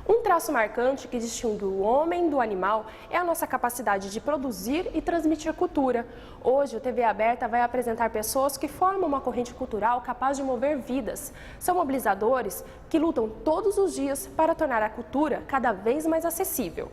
Um traço marcante que distingue o homem do animal é a nossa capacidade de produzir e transmitir cultura. Hoje, o TV Aberta vai apresentar pessoas que formam uma corrente cultural capaz de mover vidas. São mobilizadores que lutam todos os dias para tornar a cultura cada vez mais acessível.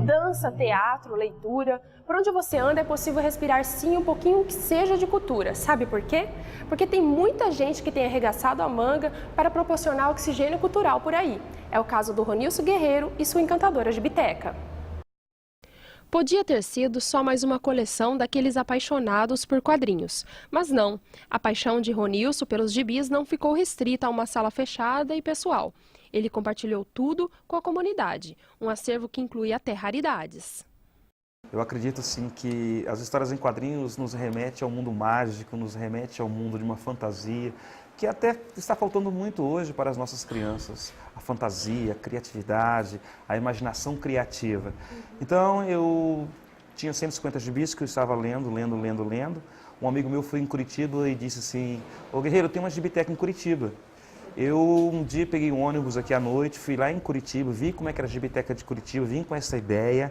Dança, teatro, leitura, por onde você anda é possível respirar sim um pouquinho que seja de cultura. Sabe por quê? Porque tem muita gente que tem arregaçado a manga para proporcionar oxigênio cultural por aí. É o caso do Ronilson Guerreiro e sua encantadora gibiteca. Podia ter sido só mais uma coleção daqueles apaixonados por quadrinhos. Mas não, a paixão de Ronilson pelos gibis não ficou restrita a uma sala fechada e pessoal. Ele compartilhou tudo com a comunidade, um acervo que inclui até raridades. Eu acredito sim que as histórias em quadrinhos nos remete ao mundo mágico, nos remete ao mundo de uma fantasia, que até está faltando muito hoje para as nossas crianças. A fantasia, a criatividade, a imaginação criativa. Então eu tinha 150 gibis que eu estava lendo. Um amigo meu foi em Curitiba e disse assim: "Ô Guerreiro, tem uma gibiteca em Curitiba." Eu um dia peguei um ônibus aqui à noite, fui lá em Curitiba, vi como é que era a gibiteca de Curitiba, vim com essa ideia.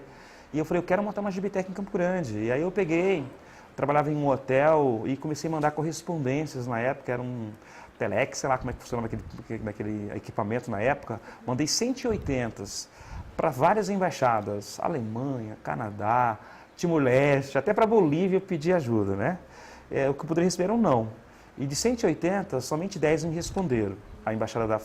E eu falei, eu quero montar uma gibiteca em Campo Grande. E aí eu peguei, trabalhava em um hotel e comecei a mandar correspondências na época, era um telex, sei lá como é que funcionava aquele equipamento na época. Mandei 180 para várias embaixadas, Alemanha, Canadá, Timor-Leste, até para Bolívia eu pedi ajuda, né? O que eu poderia receber era um não. E de 180, somente 10 me responderam. A embaixada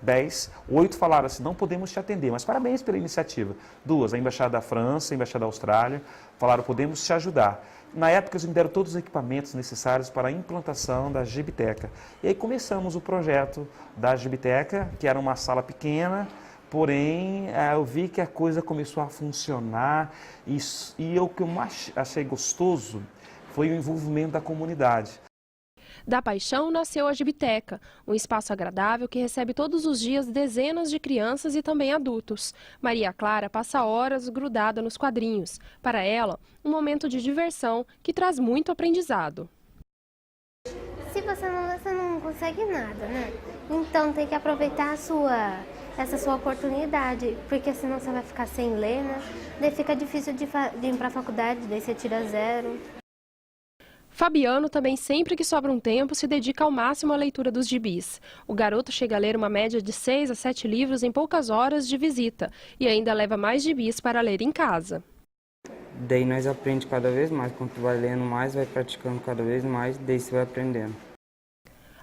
10, 8 falaram assim, não podemos te atender, mas parabéns pela iniciativa. 2, a embaixada da França, a embaixada da Austrália, falaram, podemos te ajudar. Na época, eles me deram todos os equipamentos necessários para a implantação da gibiteca. E aí começamos o projeto da gibiteca, que era uma sala pequena, porém, eu vi que a coisa começou a funcionar e o que eu mais achei gostoso foi o envolvimento da comunidade. Da paixão nasceu a Gibiteca, um espaço agradável que recebe todos os dias dezenas de crianças e também adultos. Maria Clara passa horas grudada nos quadrinhos. Para ela, um momento de diversão que traz muito aprendizado. Se você não consegue nada, né? Então tem que aproveitar essa sua oportunidade, porque senão você vai ficar sem ler, né? Daí fica difícil de ir para a faculdade, daí você tira 0. Fabiano também, sempre que sobra um tempo, se dedica ao máximo à leitura dos gibis. O garoto chega a ler uma média de 6 a 7 livros em poucas horas de visita e ainda leva mais gibis para ler em casa. Daí nós aprendemos cada vez mais, quando tu vai lendo mais, vai praticando cada vez mais, daí você vai aprendendo.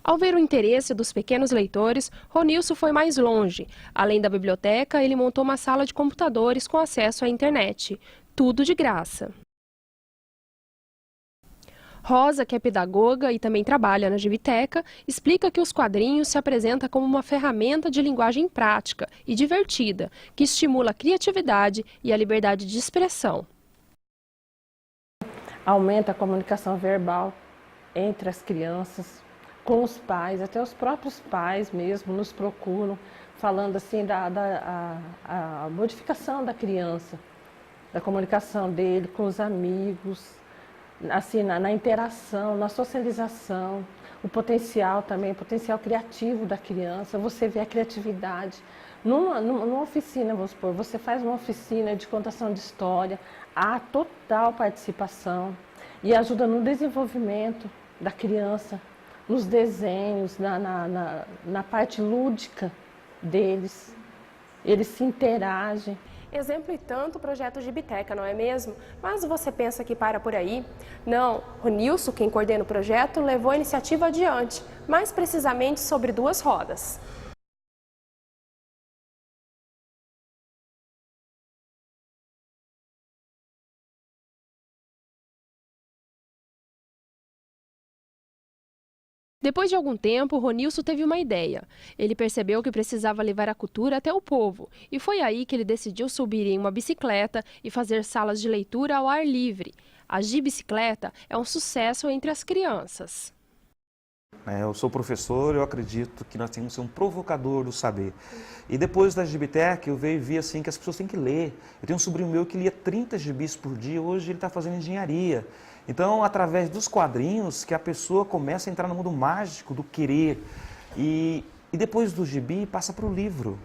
Ao ver o interesse dos pequenos leitores, Ronilson foi mais longe. Além da biblioteca, ele montou uma sala de computadores com acesso à internet. Tudo de graça. Rosa, que é pedagoga e também trabalha na Gibiteca, explica que os quadrinhos se apresentam como uma ferramenta de linguagem prática e divertida, que estimula a criatividade e a liberdade de expressão. Aumenta a comunicação verbal entre as crianças, com os pais, até os próprios pais mesmo nos procuram, falando assim a modificação da criança, da comunicação dele com os amigos, assim, na interação, na socialização, o potencial também, o potencial criativo da criança, você vê a criatividade. Numa oficina, vamos supor, você faz uma oficina de contação de história, há total participação e ajuda no desenvolvimento da criança, nos desenhos, na parte lúdica deles, eles se interagem. Exemplo e tanto o projeto Gibiteca, não é mesmo? Mas você pensa que para por aí? Não, Ronilson, quem coordena o projeto, levou a iniciativa adiante, mais precisamente sobre 2 rodas. Depois de algum tempo, Ronilson teve uma ideia. Ele percebeu que precisava levar a cultura até o povo, e foi aí que ele decidiu subir em uma bicicleta e fazer salas de leitura ao ar livre. A Gibicicleta é um sucesso entre as crianças. Eu sou professor, eu acredito que nós temos que ser um provocador do saber. E depois da Gibitec, eu veio e vi assim que as pessoas têm que ler. Eu tenho um sobrinho meu que lia 30 gibis por dia, hoje ele está fazendo engenharia. Então, através dos quadrinhos, que a pessoa começa a entrar no mundo mágico do querer. E depois do gibi, passa para o livro.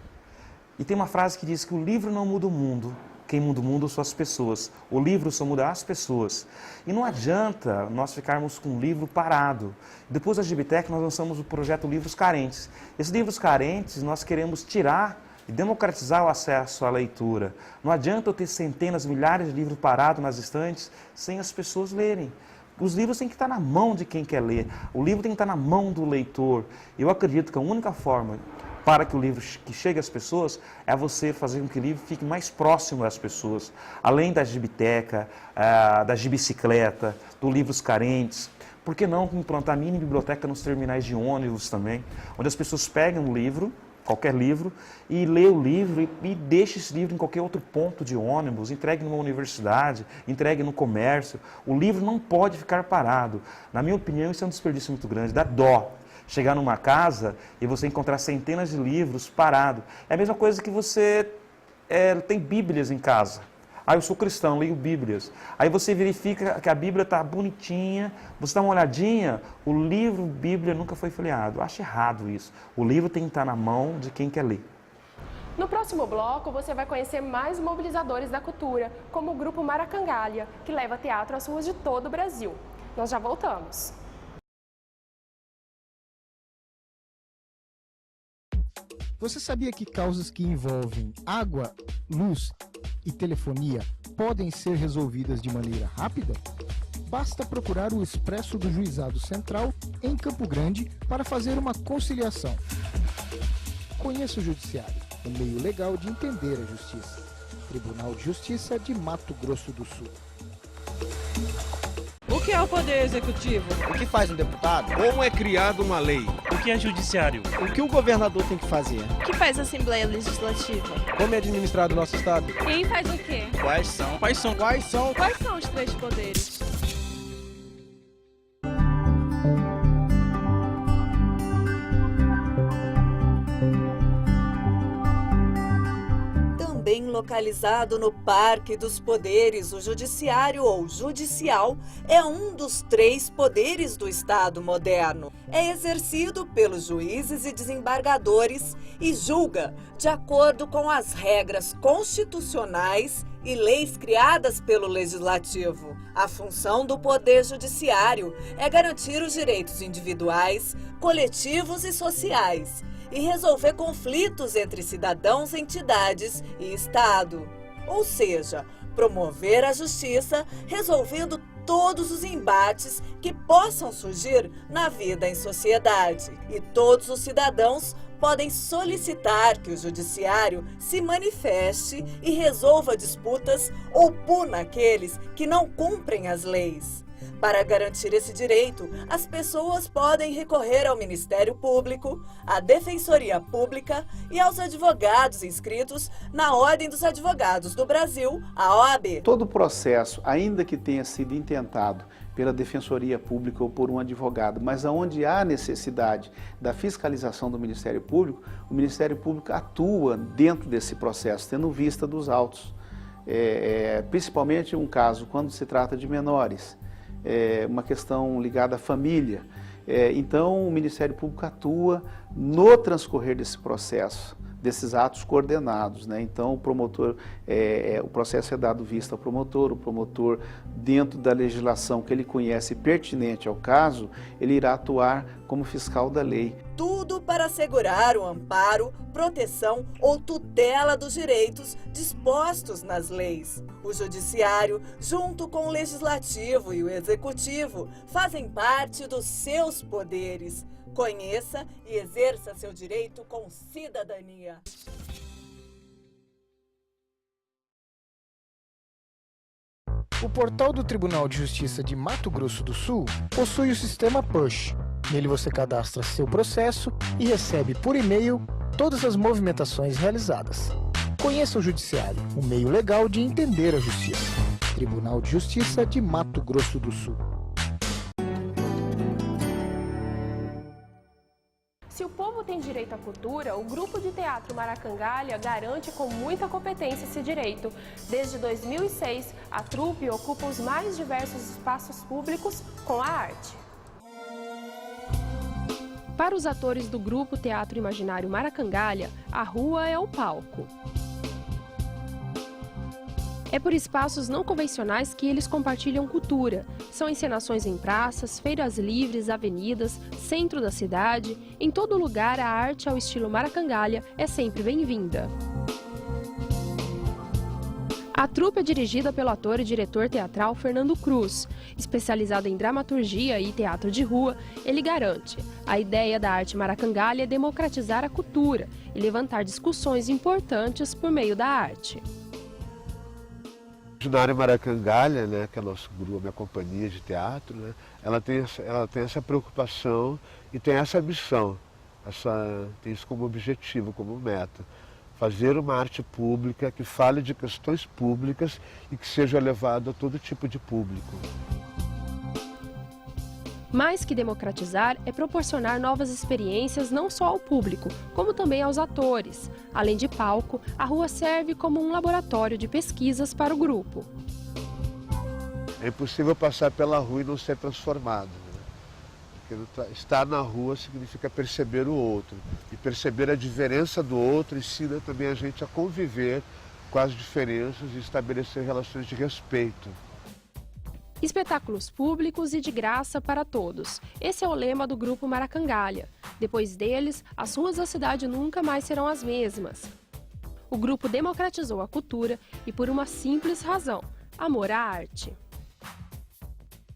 E tem uma frase que diz que o livro não muda o mundo. Quem muda o mundo são as pessoas. O livro só muda as pessoas. E não adianta nós ficarmos com o livro parado. Depois da Gibitec, nós lançamos o projeto Livros Carentes. Esses livros carentes, nós queremos tirar e democratizar o acesso à leitura. Não adianta eu ter centenas, milhares de livros parados nas estantes sem as pessoas lerem. Os livros têm que estar na mão de quem quer ler. O livro tem que estar na mão do leitor. Eu acredito que a única forma para que o livro que chegue às pessoas é você fazer com que o livro fique mais próximo das pessoas. Além da Gibiteca, da Gibicicleta, do Livros Carentes. Por que não implantar mini biblioteca nos terminais de ônibus também? Onde as pessoas pegam um livro, qualquer livro, e lê o livro e deixe esse livro em qualquer outro ponto de ônibus, entregue numa universidade, entregue no comércio. O livro não pode ficar parado. Na minha opinião, isso é um desperdício muito grande, dá dó. Chegar numa casa e você encontrar centenas de livros parados. É a mesma coisa que você tem Bíblias em casa. Eu sou cristão, leio Bíblias. Aí você verifica que a Bíblia está bonitinha, você dá uma olhadinha, o livro Bíblia nunca foi folheado. Eu acho errado isso. O livro tem que estar na mão de quem quer ler. No próximo bloco, você vai conhecer mais mobilizadores da cultura, como o Grupo Maracangalha, que leva teatro às ruas de todo o Brasil. Nós já voltamos. Você sabia que causas que envolvem água, luz e telefonia podem ser resolvidas de maneira rápida? Basta procurar o Expresso do Juizado Central em Campo Grande para fazer uma conciliação. Conheça o Judiciário, um meio legal de entender a justiça. Tribunal de Justiça de Mato Grosso do Sul. O que é o Poder Executivo? O que faz um deputado? Como é criada uma lei? O que é judiciário? O que o governador tem que fazer? O que faz a Assembleia Legislativa? Como é administrado o nosso Estado? Quem faz o quê? Quais são os três poderes? Também localizado no Parque dos Poderes, o Judiciário ou Judicial é um dos três poderes do Estado moderno. É exercido pelos juízes e desembargadores e julga de acordo com as regras constitucionais e leis criadas pelo Legislativo. A função do Poder Judiciário é garantir os direitos individuais, coletivos e sociais e resolver conflitos entre cidadãos, entidades e Estado. Ou seja, promover a justiça, resolvendo todos os embates que possam surgir na vida em sociedade. E todos os cidadãos podem solicitar que o Judiciário se manifeste e resolva disputas ou puna aqueles que não cumprem as leis. Para garantir esse direito, as pessoas podem recorrer ao Ministério Público, à Defensoria Pública e aos advogados inscritos na Ordem dos Advogados do Brasil, a OAB. Todo o processo, ainda que tenha sido intentado pela Defensoria Pública ou por um advogado, mas onde há necessidade da fiscalização do Ministério Público, o Ministério Público atua dentro desse processo, tendo vista dos autos. Principalmente um caso quando se trata de menores. Uma questão ligada à família. Então, o Ministério Público atua no transcorrer desse processo, desses atos coordenados, né? Então, o promotor, o processo é dado vista ao promotor, o promotor, dentro da legislação que ele conhece pertinente ao caso, ele irá atuar como fiscal da lei. Tudo para assegurar o amparo, proteção ou tutela dos direitos dispostos nas leis. O Judiciário, junto com o Legislativo e o Executivo, fazem parte dos seus poderes. Conheça e exerça seu direito com cidadania. O portal do Tribunal de Justiça de Mato Grosso do Sul possui o sistema PUSH, Nele você cadastra seu processo e recebe por e-mail todas as movimentações realizadas. Conheça o Judiciário, um meio legal de entender a justiça. Tribunal de Justiça de Mato Grosso do Sul. Se o povo tem direito à cultura, o Grupo de Teatro Maracangalha garante com muita competência esse direito. Desde 2006, a trupe ocupa os mais diversos espaços públicos com a arte. Para os atores do Grupo Teatro Imaginário Maracangalha, a rua é o palco. É por espaços não convencionais que eles compartilham cultura. São encenações em praças, feiras livres, avenidas, centro da cidade. Em todo lugar, a arte ao estilo Maracangalha é sempre bem-vinda. A trupe é dirigida pelo ator e diretor teatral Fernando Cruz. Especializado em dramaturgia e teatro de rua, ele garante: a ideia da arte Maracangalha é democratizar a cultura e levantar discussões importantes por meio da arte. O Imaginário Maracangalha, né, que é nosso grupo, a minha companhia de teatro, né, ela tem essa preocupação e tem essa missão, tem isso como objetivo, como meta. Fazer uma arte pública que fale de questões públicas e que seja levada a todo tipo de público. Mais que democratizar, é proporcionar novas experiências não só ao público, como também aos atores. Além de palco, a rua serve como um laboratório de pesquisas para o grupo. É impossível passar pela rua e não ser transformado. Porque estar na rua significa perceber o outro. E perceber a diferença do outro ensina também a gente a conviver com as diferenças e estabelecer relações de respeito. Espetáculos públicos e de graça para todos. Esse é o lema do Grupo Maracangalha. Depois deles, as ruas da cidade nunca mais serão as mesmas. O grupo democratizou a cultura e por uma simples razão: amor à arte.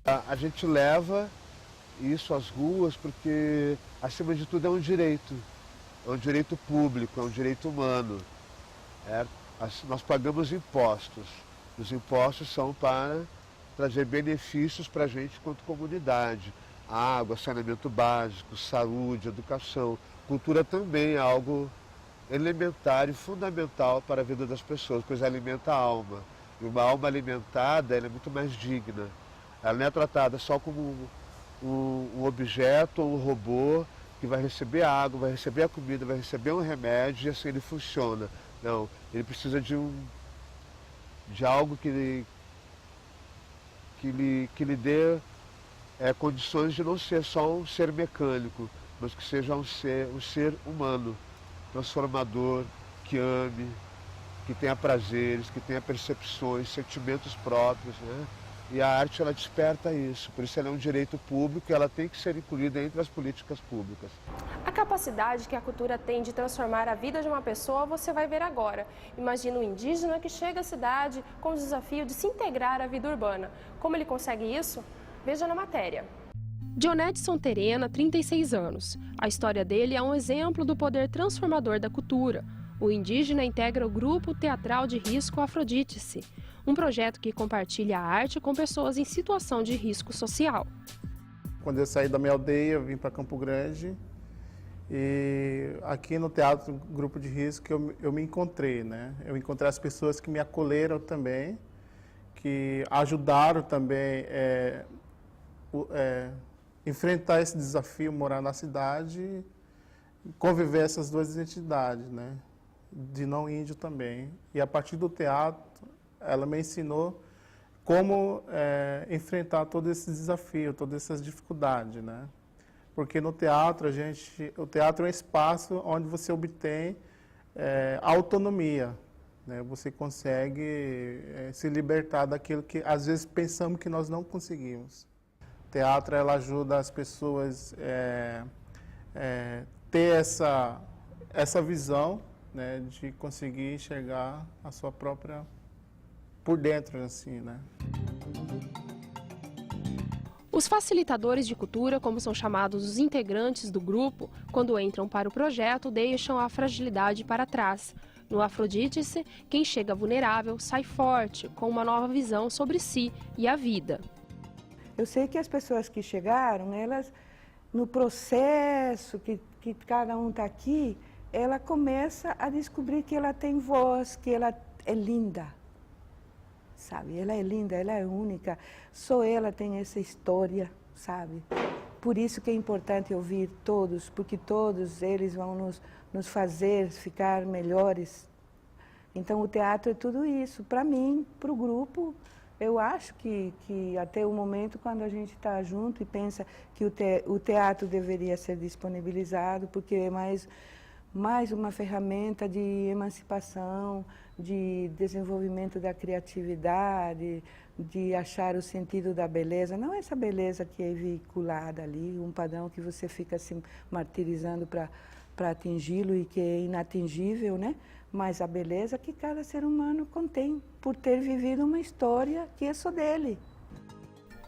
A gente leva isso às ruas porque, acima de tudo, é um direito público, é um direito humano. Nós pagamos impostos. Os impostos são para trazer benefícios para a gente enquanto comunidade. Água, saneamento básico, saúde, educação. Cultura também é algo elementar e fundamental para a vida das pessoas, pois alimenta a alma. E uma alma alimentada, ela é muito mais digna. Ela não é tratada só como um objeto ou um robô que vai receber a água, vai receber a comida, vai receber um remédio e assim ele funciona. Não, ele precisa de algo que lhe dê condições de não ser só um ser mecânico, mas que seja um ser humano, transformador, que ame, que tenha prazeres, que tenha percepções, sentimentos próprios, né? E a arte, ela desperta isso, por isso ela é um direito público e ela tem que ser incluída entre as políticas públicas. A capacidade que a cultura tem de transformar a vida de uma pessoa, você vai ver agora. Imagina um indígena que chega à cidade com o desafio de se integrar à vida urbana. Como ele consegue isso? Veja na matéria. Dionedson Terena, 36 anos. A história dele é um exemplo do poder transformador da cultura. O indígena integra o grupo teatral de risco Afrodite-se, um projeto que compartilha a arte com pessoas em situação de risco social. Quando eu saí da minha aldeia, eu vim para Campo Grande e aqui no Teatro Grupo de Risco eu me encontrei, né? Eu encontrei as pessoas que me acolheram também, que ajudaram também enfrentar esse desafio, morar na cidade, conviver essas duas identidades, né? De não índio também. E a partir do teatro, ela me ensinou como enfrentar todo esse desafio, todas essas dificuldades, né? Porque no teatro, o teatro é um espaço onde você obtém autonomia, né? Você consegue se libertar daquilo que às vezes pensamos que nós não conseguimos. O teatro, ela ajuda as pessoas ter essa visão, né, de conseguir enxergar a sua própria por dentro, assim, né? Os facilitadores de cultura, como são chamados os integrantes do grupo, quando entram para o projeto, deixam a fragilidade para trás. No Afrodite-se, quem chega vulnerável sai forte, com uma nova visão sobre si e a vida. Eu sei que as pessoas que chegaram, elas no processo que cada um está aqui, ela começa a descobrir que ela tem voz, que ela é linda, sabe? Ela é linda, ela é única, só ela tem essa história, sabe? Por isso que é importante ouvir todos, porque todos eles vão nos fazer ficar melhores. Então o teatro é tudo isso. Para mim, para o grupo, eu acho que até o momento quando a gente está junto e pensa que o teatro deveria ser disponibilizado, porque é mais uma ferramenta de emancipação, de desenvolvimento da criatividade, de achar o sentido da beleza. Não essa beleza que é veiculada ali, um padrão que você fica se martirizando para atingi-lo e que é inatingível, né? Mas a beleza que cada ser humano contém, por ter vivido uma história que é só dele.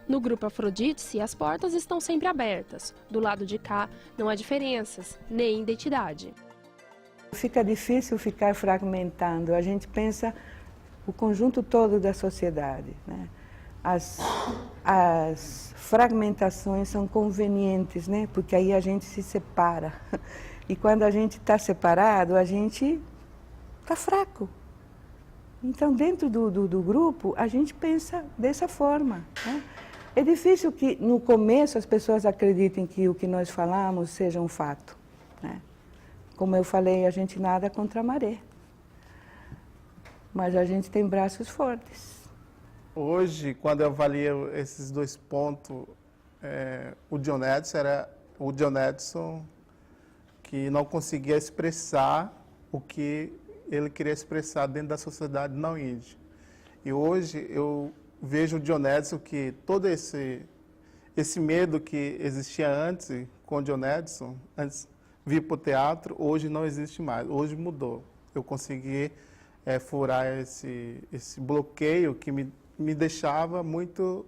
No Grupo Afrodite, as portas estão sempre abertas. Do lado de cá, não há diferenças, nem identidade. Fica difícil ficar fragmentando. A gente pensa o conjunto todo da sociedade, né? As fragmentações são convenientes, né? Porque aí a gente se separa. E quando a gente está separado, a gente está fraco. Então, dentro do grupo, a gente pensa dessa forma, né? É difícil que, no começo, as pessoas acreditem que o que nós falamos seja um fato, né? Como eu falei, a gente nada contra a maré. Mas a gente tem braços fortes. Hoje, quando eu avalio esses dois pontos, o John Edson era o John Edson que não conseguia expressar o que ele queria expressar dentro da sociedade não índia. E hoje eu vejo o John Edson que todo esse medo que existia antes com o John Edson, antes vir para o teatro, hoje não existe mais, hoje mudou. Eu consegui furar esse bloqueio que me deixava muito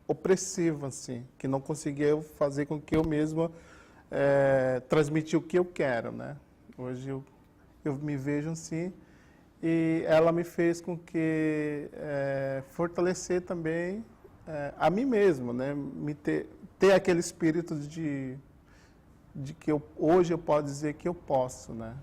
opressivo, assim, que não conseguia fazer com que eu mesmo transmitir o que eu quero, né? Hoje eu me vejo assim, e ela me fez com que fortalecer também a mim mesmo, né? Ter aquele espírito de que hoje eu posso dizer que eu posso, né?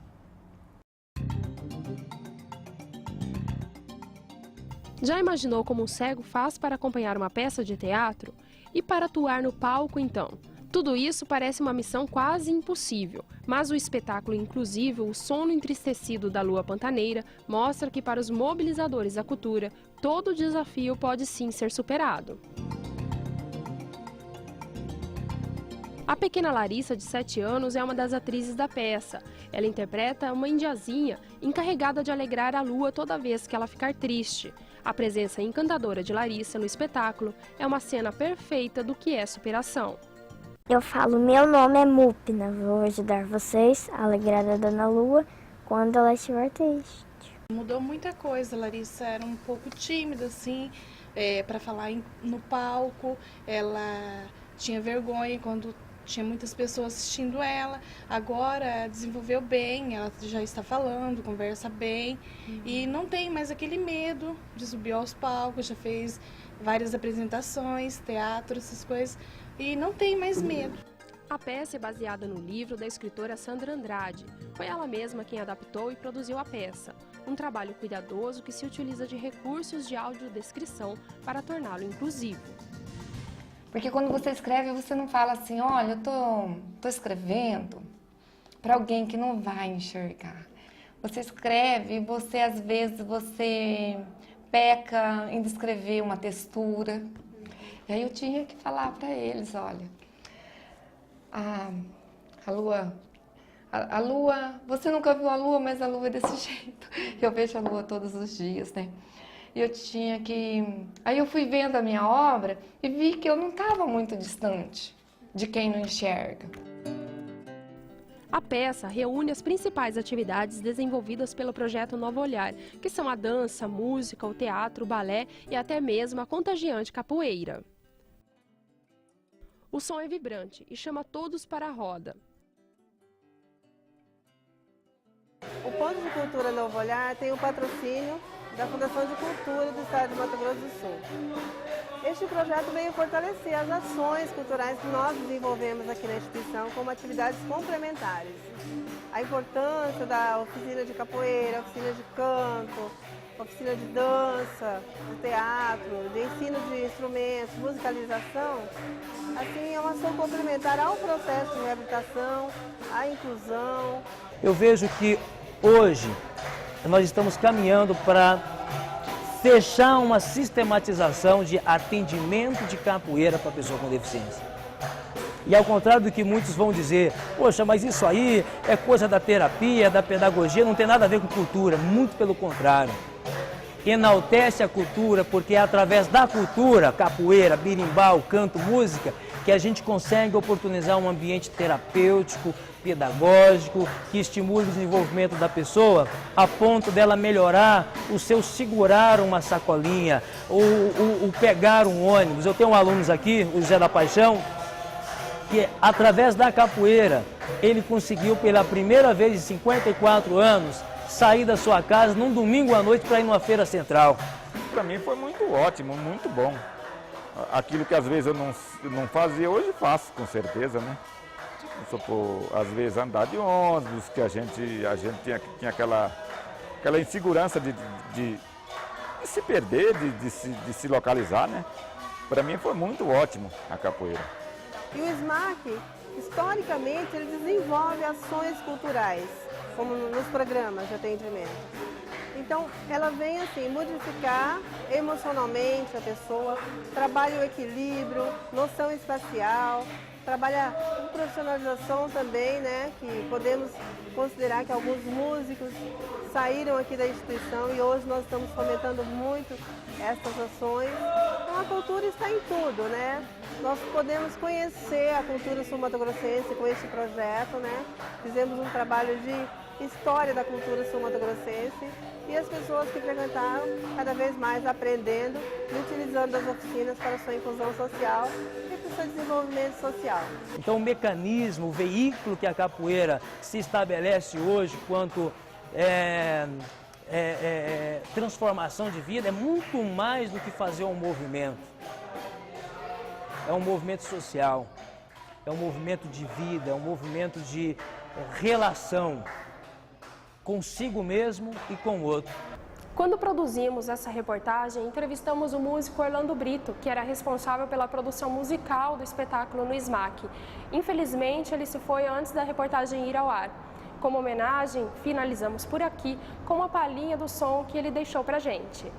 Já imaginou como um cego faz para acompanhar uma peça de teatro? E para atuar no palco, então? Tudo isso parece uma missão quase impossível, mas o espetáculo inclusivo O Sono Entristecido da Lua Pantaneira mostra que para os mobilizadores da cultura, todo desafio pode sim ser superado. A pequena Larissa, de 7 anos, é uma das atrizes da peça. Ela interpreta uma indiazinha encarregada de alegrar a lua toda vez que ela ficar triste. A presença encantadora de Larissa no espetáculo é uma cena perfeita do que é superação. Eu falo, meu nome é Mupna, vou ajudar vocês a alegrar a Dona Lua quando ela estiver triste. Mudou muita coisa, Larissa era um pouco tímida, assim, para falar no palco, ela tinha vergonha quando tinha muitas pessoas assistindo ela. Agora desenvolveu bem, ela já está falando, conversa bem e não tem mais aquele medo de subir aos palcos, já fez várias apresentações, teatro, essas coisas, e não tem mais medo. A peça é baseada no livro da escritora Sandra Andrade. Foi ela mesma quem adaptou e produziu a peça. Um trabalho cuidadoso que se utiliza de recursos de audiodescrição para torná-lo inclusivo. Porque quando você escreve, você não fala assim, olha, eu tô escrevendo para alguém que não vai enxergar. Você escreve e às vezes, você peca em descrever uma textura. E aí eu tinha que falar para eles, olha, a lua, você nunca viu a lua, mas a lua é desse jeito. Eu vejo a lua todos os dias, né? Aí eu fui vendo a minha obra e vi que eu não estava muito distante de quem não enxerga. A peça reúne as principais atividades desenvolvidas pelo projeto Novo Olhar, que são a dança, a música, o teatro, o balé e até mesmo a contagiante capoeira. O som é vibrante e chama todos para a roda. O Ponto de Cultura Novo Olhar tem o patrocínio da Fundação de Cultura do Estado de Mato Grosso do Sul. Este projeto veio fortalecer as ações culturais que nós desenvolvemos aqui na instituição como atividades complementares. A importância da oficina de capoeira, oficina de canto, oficina de dança, de teatro, de ensino de instrumentos, musicalização, assim, é uma ação complementar ao processo de reabilitação, à inclusão. Eu vejo que hoje nós estamos caminhando para fechar uma sistematização de atendimento de capoeira para pessoa com deficiência. E ao contrário do que muitos vão dizer, poxa, mas isso aí é coisa da terapia, da pedagogia, não tem nada a ver com cultura, muito pelo contrário. Enaltece a cultura, porque é através da cultura, capoeira, berimbau, canto, música, que a gente consegue oportunizar um ambiente terapêutico, pedagógico, que estimule o desenvolvimento da pessoa, a ponto dela melhorar o seu segurar uma sacolinha, o pegar um ônibus. Eu tenho alunos aqui, o José da Paixão, que através da capoeira, ele conseguiu pela primeira vez em 54 anos, sair da sua casa num domingo à noite para ir numa feira central. Para mim foi muito ótimo, muito bom. Aquilo que às vezes eu não fazia, hoje faço, com certeza, né? Supor, às vezes andar de ônibus, que a gente tinha aquela insegurança de se perder, de se localizar, né? Para mim foi muito ótimo a capoeira. E o SMAC, historicamente, ele desenvolve ações culturais, como nos programas de atendimento. Então, ela vem assim, modificar emocionalmente a pessoa, trabalha o equilíbrio, noção espacial, trabalha com profissionalização também, né, que podemos considerar que alguns músicos saíram aqui da instituição e hoje nós estamos fomentando muito essas ações. Então a cultura está em tudo, né? Nós podemos conhecer a cultura sul-mato-grossense com este projeto, né? Fizemos um trabalho de história da cultura sul-mato-grossense e as pessoas que frequentaram cada vez mais aprendendo e utilizando as oficinas para a sua inclusão social e para o seu desenvolvimento social. Então o mecanismo, o veículo que a capoeira se estabelece hoje quanto transformação de vida é muito mais do que fazer um movimento. É um movimento social, é um movimento de vida, é um movimento de relação consigo mesmo e com o outro. Quando produzimos essa reportagem, entrevistamos o músico Orlando Brito, que era responsável pela produção musical do espetáculo no SMAC. Infelizmente, ele se foi antes da reportagem ir ao ar. Como homenagem, finalizamos por aqui com uma palhinha do som que ele deixou pra gente.